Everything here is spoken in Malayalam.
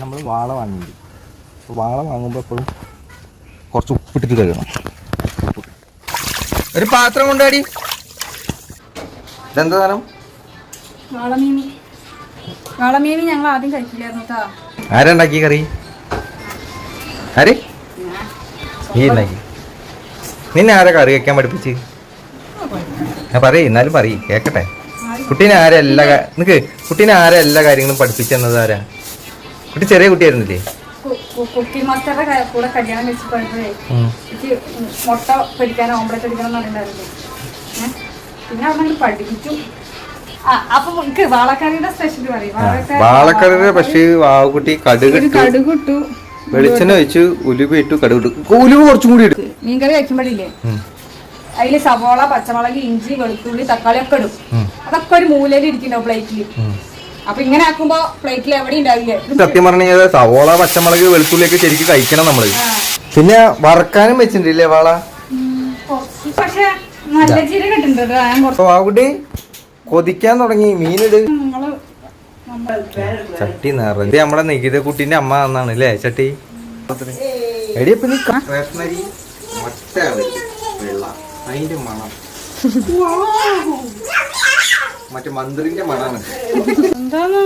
നമ്മൾ വാള വാങ്ങിയിട്ടുണ്ട്. അപ്പോൾ വാള വാങ്ങുമ്പോൾ എപ്പോഴും കുറച്ച് ഉപ്പിട്ടിട്ട് കഴുകണം. ഒരു പാത്രം കൊണ്ടാടി. ഇതെന്താ സാധനം? വാളമീമി ഞങ്ങൾ ആദ്യം കഴിക്കില്ലായിരുന്നു കേട്ടോ. ആരാ ഉണ്ടാക്കി കറി? ആര്? നീ ഉണ്ടാക്കി? നിന്നെ ആരാ കറി വെക്കാൻ പഠിപ്പിച്ച്? ഞാൻ പറയ്, എന്നാലും പറയ് കേക്കട്ടെ. കുട്ടീനെ ആരാ എല്ലാ കാര്യങ്ങളും പഠിപ്പിച്ചെന്നത് ആരാ? കുട്ടി ചെറിയ കുട്ടിയായിരുന്നില്ലേ? കുക്കിംഗ് മാസ്റ്ററുടെ കൂടെ കല്യാണം കഴിച്ചപ്പോഴേ എനിക്ക് മുട്ട പൊരിക്കാനോ ഓംലെറ്റ് അടിക്കണം എന്നുണ്ടായിരുന്നു. പിന്നെ അവിടെ പഠിപ്പിച്ചു. അപ്പൊ എനിക്ക് വാളക്കറിയുടെ സ്പെഷ്യൽ പറയും. വാളക്കറിയുടെ പക്ഷേ വാവുകുട്ടി കടുകിട്ടു, വെളിച്ചെണ്ണ വെച്ച് ഉലുവ ഇട്ടു, കടുകിട്ടു. ഉലുവ കുറച്ചും കൂടി ഇടും. മീൻകറി വയ്ക്കുമ്പോഴില്ലേ അതില് സവോള, പച്ചമുളക്, ഇഞ്ചി, വെളുത്തുള്ളി, തക്കാളി ഒക്കെ ഇടും. അതൊക്കെ ഒരു മൂലയിൽ ഇരിക്കണ്ടാവും പ്ലേറ്റില്. അപ്പൊ ഇങ്ങനെ ആക്കുമ്പോ പ്ലേറ്റിൽ എവിടെ ഉണ്ടാവില്ലേ? സത്യം പറഞ്ഞാൽ സവോള, പച്ചമുളക്, വെളുത്തുള്ളിയൊക്കെ ശരിക്കും കഴിക്കണം നമ്മള്. പിന്നെ വറക്കാനും വെച്ചിട്ടില്ലേ വാള? പക്ഷെ നല്ല ജീരകം ഇട്ടിട്ടുണ്ട്. വാവുകുട്ടി കൊതിക്കാൻ തുടങ്ങി. മീനിട്. ചട്ടി നിറഞ്ഞ നമ്മളെ നികിത കുട്ടീന്റെ അമ്മ എന്നാണ് അല്ലേ ചട്ടി? എടിയപ്പ നീ റേഷനരി വെള്ള അതിന്റെ മണം മറ്റേ മന്ത്രിന്റെ മണാണ്. എന്താണ്